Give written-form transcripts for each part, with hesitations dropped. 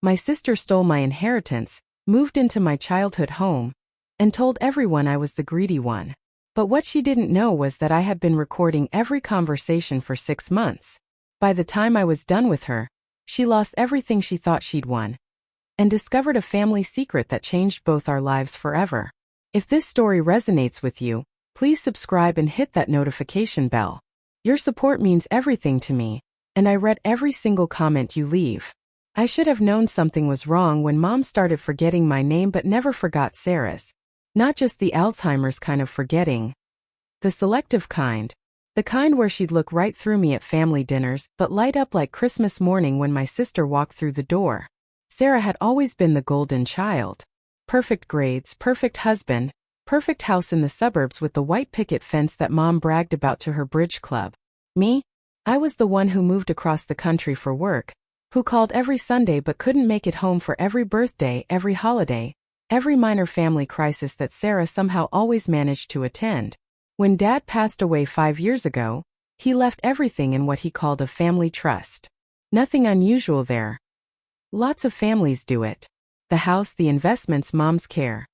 My sister stole my inheritance, moved into my childhood home, and told everyone I was the greedy one. But what she didn't know was that I had been recording every conversation for 6 months. By the time I was done with her, she lost everything she thought she'd won, and discovered a family secret that changed both our lives forever. If this story resonates with you, please subscribe and hit that notification bell. Your support means everything to me, and I read every single comment you leave. I should have known something was wrong when Mom started forgetting my name but never forgot Sarah's. Not just the Alzheimer's kind of forgetting. The selective kind. The kind where she'd look right through me at family dinners but light up like Christmas morning when my sister walked through the door. Sarah had always been the golden child. Perfect grades, perfect husband, perfect house in the suburbs with the white picket fence that Mom bragged about to her bridge club. Me? I was the one who moved across the country for work, who called every Sunday but couldn't make it home for every birthday, every holiday, every minor family crisis that Sarah somehow always managed to attend. When Dad passed away 5 years ago, he left everything in what he called a family trust. Nothing unusual there. Lots of families do it. The house, the investments, Mom's care.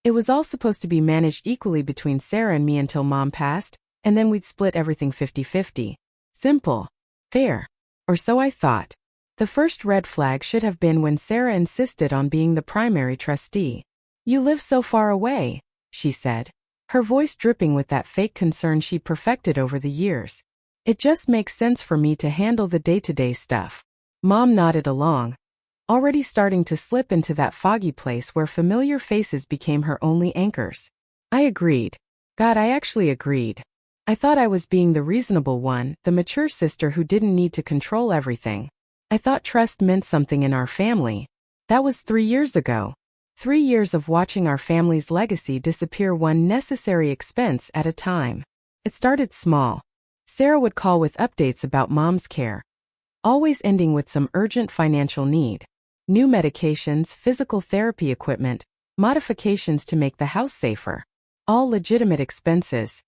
It was all supposed to be managed equally between Sarah and me until Mom passed, and then we'd split everything 50-50. Simple. Fair. Or so I thought. The first red flag should have been when Sarah insisted on being the primary trustee. "You live so far away," she said, her voice dripping with that fake concern she perfected over the years. "It just makes sense for me to handle the day-to-day stuff." Mom nodded along, already starting to slip into that foggy place where familiar faces became her only anchors. I agreed. God, I actually agreed. I thought I was being the reasonable one, the mature sister who didn't need to control everything. I thought trust meant something in our family. That was 3 years ago. 3 years of watching our family's legacy disappear one necessary expense at a time. It started small. Sarah would call with updates about Mom's care, always ending with some urgent financial need. New medications, physical therapy equipment, modifications to make the house safer. All legitimate expenses.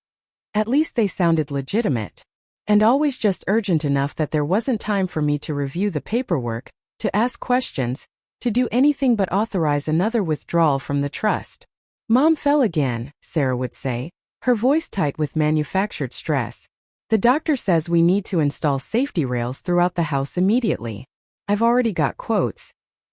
At least they sounded legitimate. And always just urgent enough that there wasn't time for me to review the paperwork, to ask questions, to do anything but authorize another withdrawal from the trust. "Mom fell again," Sarah would say, her voice tight with manufactured stress. "The doctor says we need to install safety rails throughout the house immediately. I've already got quotes.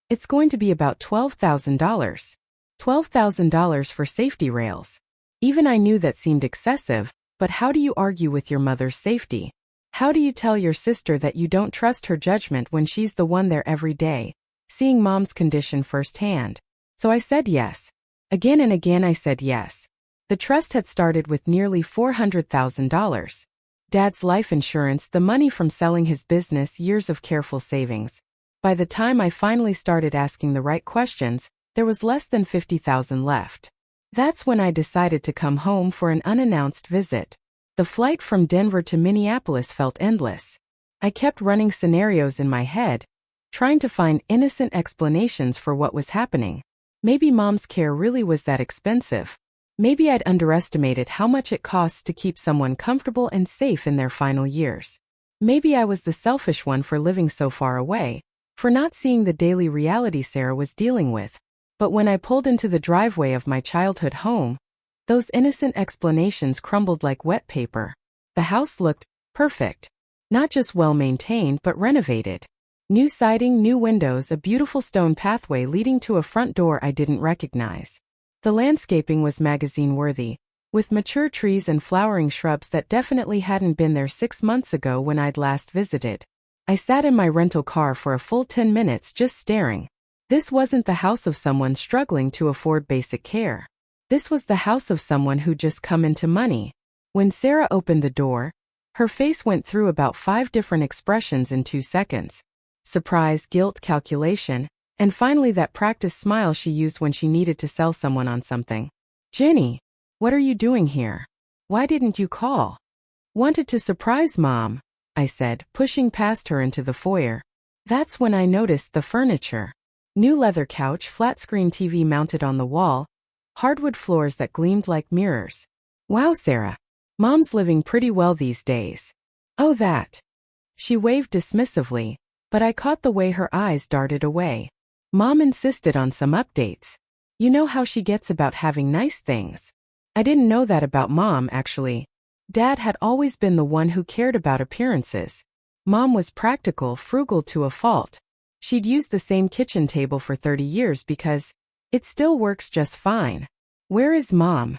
It's going to be about $12,000. $12,000 for safety rails." Even I knew that seemed excessive. But how do you argue with your mother's safety? How do you tell your sister that you don't trust her judgment when she's the one there every day, seeing Mom's condition firsthand? So I said yes. Again and again I said yes. The trust had started with nearly $400,000. Dad's life insurance, the money from selling his business, years of careful savings. By the time I finally started asking the right questions, there was less than $50,000 left. That's when I decided to come home for an unannounced visit. The flight from Denver to Minneapolis felt endless. I kept running scenarios in my head, trying to find innocent explanations for what was happening. Maybe Mom's care really was that expensive. Maybe I'd underestimated how much it costs to keep someone comfortable and safe in their final years. Maybe I was the selfish one for living so far away, for not seeing the daily reality Sarah was dealing with. But when I pulled into the driveway of my childhood home, those innocent explanations crumbled like wet paper. The house looked perfect. Not just well-maintained but renovated. New siding, new windows, a beautiful stone pathway leading to a front door I didn't recognize. The landscaping was magazine-worthy, with mature trees and flowering shrubs that definitely hadn't been there 6 months ago when I'd last visited. I sat in my rental car for a full 10 minutes just staring. This wasn't the house of someone struggling to afford basic care. This was the house of someone who'd just come into money. When Sarah opened the door, her face went through about 5 different expressions in 2 seconds. Surprise, guilt, calculation, and finally that practiced smile she used when she needed to sell someone on something. "Jenny, what are you doing here? Why didn't you call?" "Wanted to surprise Mom," I said, pushing past her into the foyer. That's when I noticed the furniture. New leather couch, flat-screen TV mounted on the wall, hardwood floors that gleamed like mirrors. "Wow, Sarah. Mom's living pretty well these days." "Oh, that." She waved dismissively, but I caught the way her eyes darted away. Mom insisted on some updates. You know how she gets about having nice things. I didn't know that about Mom, actually. Dad had always been the one who cared about appearances. Mom was practical, frugal to a fault. She'd used the same kitchen table for 30 years because it still works just fine. Where is Mom?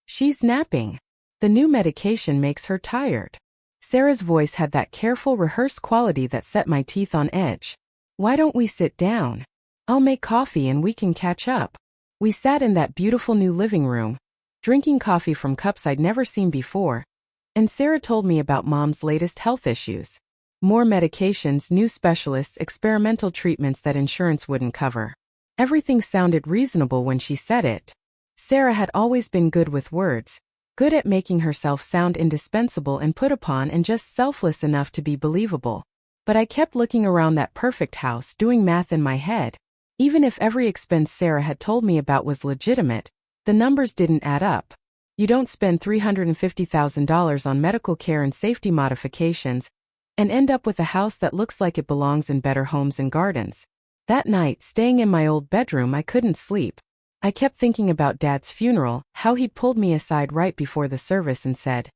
She's napping. The new medication makes her tired. Sarah's voice had that careful, rehearsed quality that set my teeth on edge. Why don't we sit down? I'll make coffee and we can catch up. We sat in that beautiful new living room, drinking coffee from cups I'd never seen before, and Sarah told me about Mom's latest health issues. More medications, new specialists, experimental treatments that insurance wouldn't cover. Everything sounded reasonable when she said it. Sarah had always been good with words, good at making herself sound indispensable and put upon and just selfless enough to be believable. But I kept looking around that perfect house, doing math in my head. Even if every expense Sarah had told me about was legitimate, the numbers didn't add up. You don't spend $350,000 on medical care and safety modifications and end up with a house that looks like it belongs in Better Homes and Gardens. That night, staying in my old bedroom, I couldn't sleep. I kept thinking about Dad's funeral, how he'd pulled me aside right before the service and said,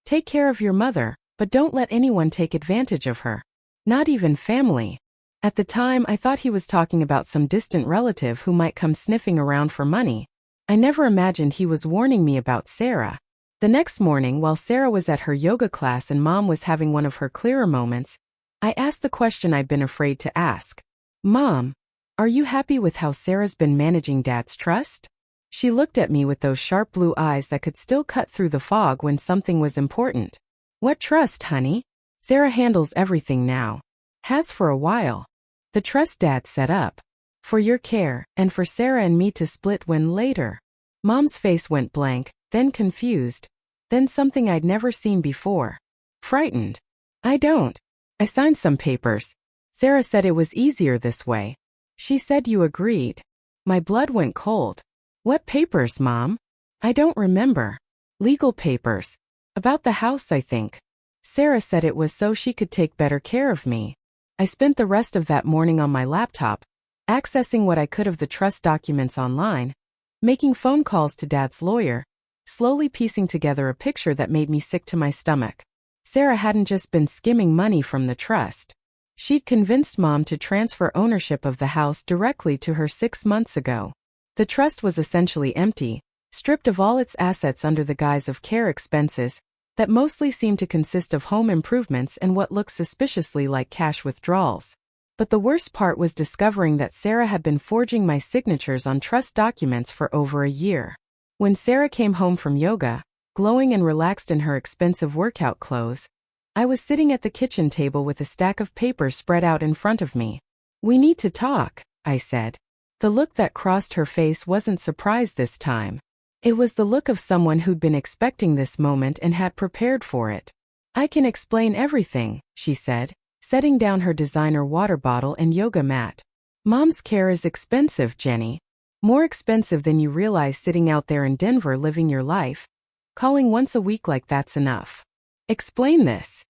"Take care of your mother, but don't let anyone take advantage of her. Not even family." At the time, I thought he was talking about some distant relative who might come sniffing around for money. I never imagined he was warning me about Sarah. The next morning, while Sarah was at her yoga class and Mom was having one of her clearer moments, I asked the question I'd been afraid to ask. "Mom, are you happy with how Sarah's been managing Dad's trust?" She looked at me with those sharp blue eyes that could still cut through the fog when something was important. "What trust, honey?" "Sarah handles everything now. Has for a while. The trust Dad set up. For your care, and for Sarah and me to split when later." Mom's face went blank, then confused, then something I'd never seen before. Frightened. "I don't. I signed some papers. Sarah said it was easier this way. She said you agreed." My blood went cold. "What papers, Mom?" "I don't remember. Legal papers. About the house, I think. Sarah said it was so she could take better care of me." I spent the rest of that morning on my laptop, accessing what I could of the trust documents online, making phone calls to Dad's lawyer, slowly piecing together a picture that made me sick to my stomach. Sarah hadn't just been skimming money from the trust. She'd convinced Mom to transfer ownership of the house directly to her 6 months ago. The trust was essentially empty, stripped of all its assets under the guise of care expenses that mostly seemed to consist of home improvements and what looked suspiciously like cash withdrawals. But the worst part was discovering that Sarah had been forging my signatures on trust documents for over a year. When Sarah came home from yoga, glowing and relaxed in her expensive workout clothes, I was sitting at the kitchen table with a stack of papers spread out in front of me. "We need to talk," I said. The look that crossed her face wasn't surprise this time. It was the look of someone who'd been expecting this moment and had prepared for it. "I can explain everything," she said, setting down her designer water bottle and yoga mat. "Mom's care is expensive, Jenny. More expensive than you realize sitting out there in Denver living your life. Calling once a week like that's enough. Explain this."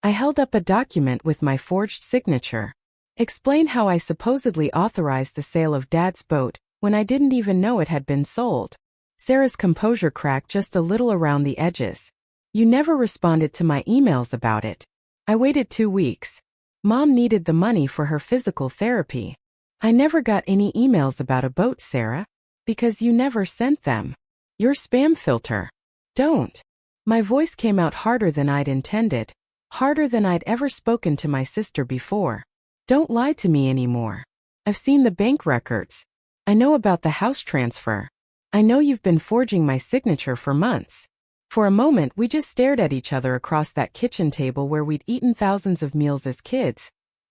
I held up a document with my forged signature. "Explain how I supposedly authorized the sale of Dad's boat when I didn't even know it had been sold." Sarah's composure cracked just a little around the edges. "You never responded to my emails about it." I waited 2 weeks. Mom needed the money for her physical therapy. "I never got any emails about a boat, Sarah. Because you never sent them. Your spam filter. Don't." My voice came out harder than I'd intended, harder than I'd ever spoken to my sister before. "Don't lie to me anymore. I've seen the bank records. I know about the house transfer. I know you've been forging my signature for months." For a moment, we just stared at each other across that kitchen table where we'd eaten thousands of meals as kids,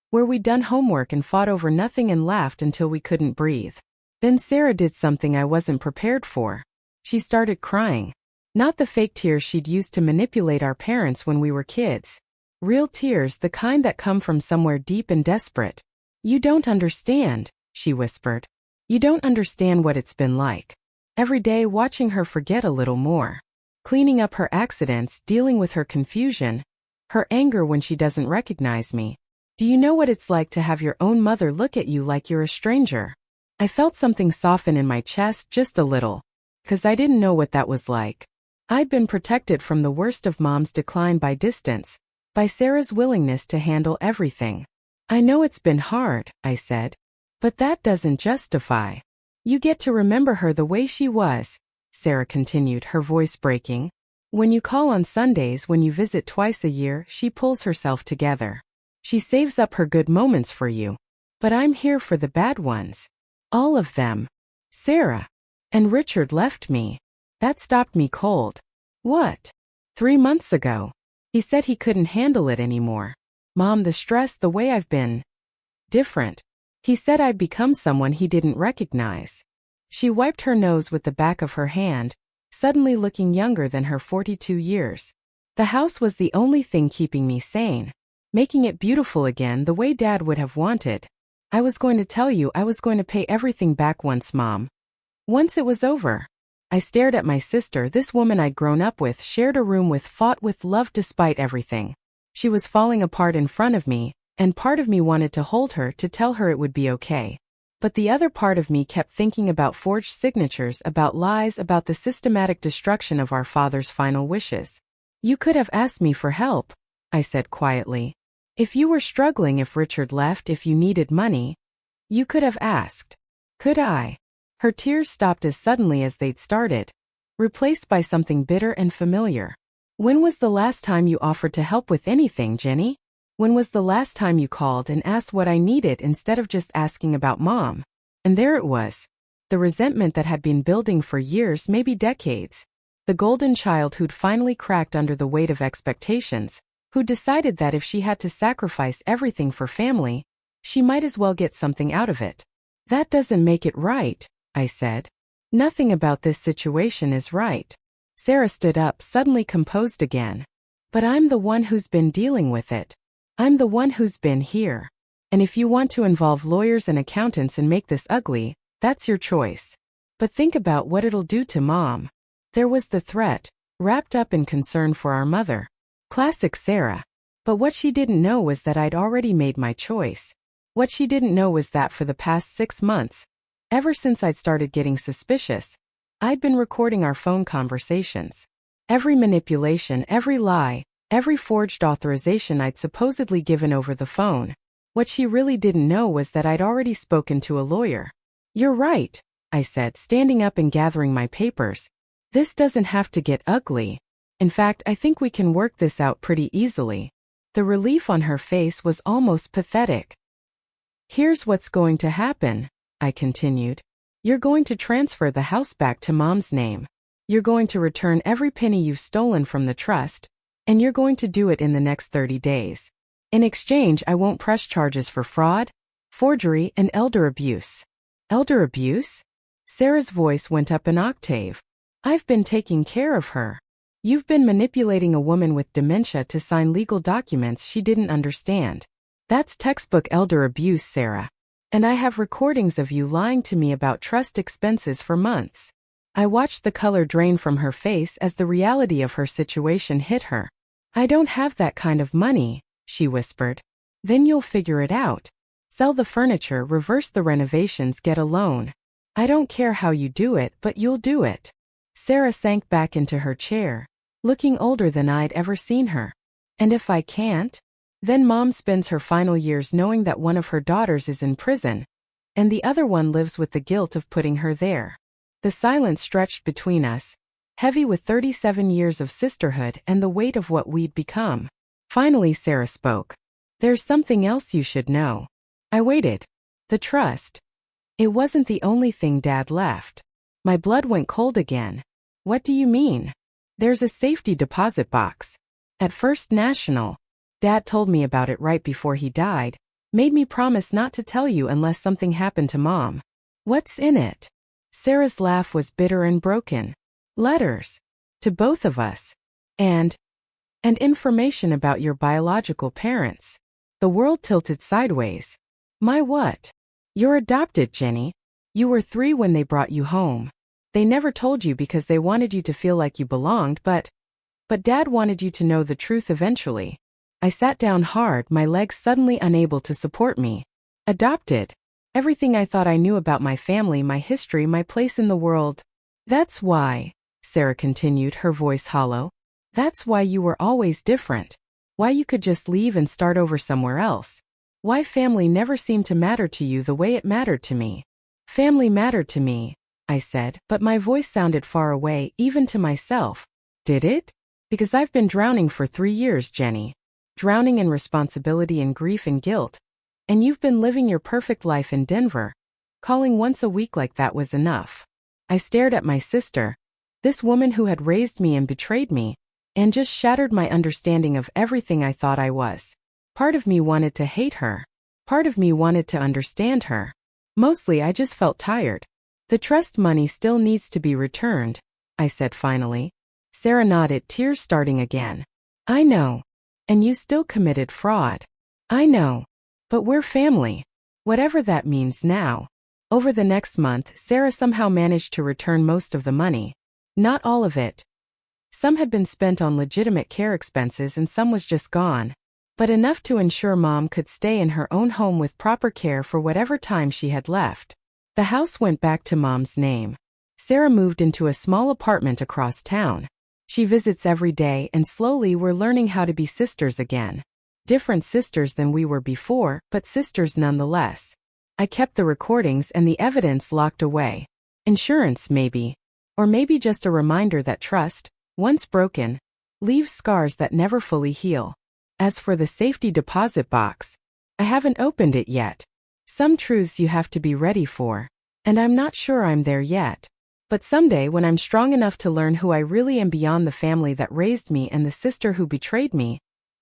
where we'd done homework and fought over nothing and laughed until we couldn't breathe. Then Sarah did something I wasn't prepared for. She started crying. Not the fake tears she'd used to manipulate our parents when we were kids. Real tears, the kind that come from somewhere deep and desperate. "You don't understand," she whispered. "You don't understand what it's been like. Every day watching her forget a little more. Cleaning up her accidents, dealing with her confusion, her anger when she doesn't recognize me. Do you know what it's like to have your own mother look at you like you're a stranger? I felt something soften in my chest just a little, 'cause I didn't know what that was like. I'd been protected from the worst of Mom's decline by distance, by Sarah's willingness to handle everything. I know it's been hard, I said, but that doesn't justify. You get to remember her the way she was, Sarah continued, her voice breaking. When you call on Sundays, when you visit twice a year, she pulls herself together. She saves up her good moments for you. But I'm here for the bad ones. All of them. Sarah. And Richard left me. That stopped me cold. What? 3 months ago. He said he couldn't handle it anymore. Mom, the stress, the way I've been different. He said I'd become someone he didn't recognize. She wiped her nose with the back of her hand, suddenly looking younger than her 42 years. The house was the only thing keeping me sane, making it beautiful again the way Dad would have wanted. I was going to tell you I was going to pay everything back once, Mom. Once it was over. I stared at my sister, this woman I'd grown up with, shared a room with, fought with, loved despite everything. She was falling apart in front of me, and part of me wanted to hold her, to tell her it would be okay. But the other part of me kept thinking about forged signatures, about lies, about the systematic destruction of our father's final wishes. You could have asked me for help, I said quietly. If you were struggling, if Richard left, if you needed money, you could have asked. Could I? Her tears stopped as suddenly as they'd started, replaced by something bitter and familiar. When was the last time you offered to help with anything, Jenny? When was the last time you called and asked what I needed instead of just asking about Mom? And there it was. The resentment that had been building for years, maybe decades. The golden child who'd finally cracked under the weight of expectations, who decided that if she had to sacrifice everything for family, she might as well get something out of it. That doesn't make it right, I said. Nothing about this situation is right. Sarah stood up, suddenly composed again. But I'm the one who's been dealing with it. I'm the one who's been here. And if you want to involve lawyers and accountants and make this ugly, that's your choice. But think about what it'll do to Mom. There was the threat, wrapped up in concern for our mother. Classic Sarah. But what she didn't know was that I'd already made my choice. What she didn't know was that for the past 6 months, ever since I'd started getting suspicious, I'd been recording our phone conversations. Every manipulation, every lie, every forged authorization I'd supposedly given over the phone. What she really didn't know was that I'd already spoken to a lawyer. You're right, I said, standing up and gathering my papers. This doesn't have to get ugly. In fact, I think we can work this out pretty easily. The relief on her face was almost pathetic. Here's what's going to happen, I continued. You're going to transfer the house back to Mom's name. You're going to return every penny you've stolen from the trust, and you're going to do it in the next 30 days. In exchange, I won't press charges for fraud, forgery, and elder abuse. Elder abuse? Sarah's voice went up an octave. I've been taking care of her. You've been manipulating a woman with dementia to sign legal documents she didn't understand. That's textbook elder abuse, Sarah. And I have recordings of you lying to me about trust expenses for months. I watched the color drain from her face as the reality of her situation hit her. I don't have that kind of money, she whispered. Then you'll figure it out. Sell the furniture, reverse the renovations, get a loan. I don't care how you do it, but you'll do it. Sarah sank back into her chair, looking older than I'd ever seen her. And if I can't? Then Mom spends her final years knowing that one of her daughters is in prison, and the other one lives with the guilt of putting her there. The silence stretched between us, heavy with 37 years of sisterhood and the weight of what we'd become. Finally, Sarah spoke. There's something else you should know. I waited. The trust. It wasn't the only thing Dad left. My blood went cold again. What do you mean? There's a safety deposit box. At First National. Dad told me about it right before he died, made me promise not to tell you unless something happened to Mom. What's in it? Sarah's laugh was bitter and broken. Letters. To both of us. And information about your biological parents. The world tilted sideways. My what? You're adopted, Jenny. You were 3 when they brought you home. They never told you because they wanted you to feel like you belonged, but Dad wanted you to know the truth eventually. I sat down hard, my legs suddenly unable to support me. Adopted. Everything I thought I knew about my family, my history, my place in the world. That's why, Sarah continued, her voice hollow. That's why you were always different. Why you could just leave and start over somewhere else. Why family never seemed to matter to you the way it mattered to me. Family mattered to me, I said, but my voice sounded far away, even to myself. Did it? Because I've been drowning for 3 years, Jenny. Drowning in responsibility and grief and guilt. And you've been living your perfect life in Denver. Calling once a week like that was enough. I stared at my sister, this woman who had raised me and betrayed me, and just shattered my understanding of everything I thought I was. Part of me wanted to hate her. Part of me wanted to understand her. Mostly I just felt tired. The trust money still needs to be returned, I said finally. Sarah nodded, tears starting again. I know. And you still committed fraud. I know. But we're family. Whatever that means now. Over the next month, Sarah somehow managed to return most of the money. Not all of it. Some had been spent on legitimate care expenses and some was just gone. But enough to ensure Mom could stay in her own home with proper care for whatever time she had left. The house went back to Mom's name. Sarah moved into a small apartment across town. She visits every day and slowly we're learning how to be sisters again. Different sisters than we were before, but sisters nonetheless. I kept the recordings and the evidence locked away. Insurance maybe. Or maybe just a reminder that trust, once broken, leaves scars that never fully heal. As for the safety deposit box, I haven't opened it yet. Some truths you have to be ready for. And I'm not sure I'm there yet. But someday when I'm strong enough to learn who I really am beyond the family that raised me and the sister who betrayed me,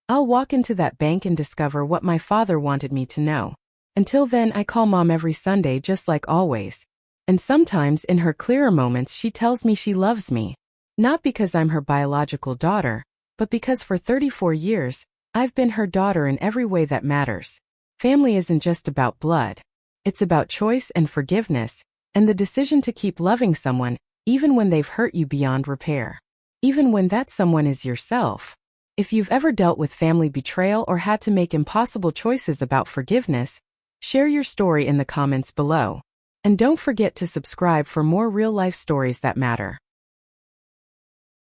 I'll walk into that bank and discover what my father wanted me to know. Until then, I call Mom every Sunday just like always. And sometimes in her clearer moments she tells me she loves me. Not because I'm her biological daughter, but because for 34 years, I've been her daughter in every way that matters. Family isn't just about blood. It's about choice and forgiveness, and the decision to keep loving someone, even when they've hurt you beyond repair. Even when that someone is yourself. If you've ever dealt with family betrayal or had to make impossible choices about forgiveness, share your story in the comments below. And don't forget to subscribe for more real-life stories that matter.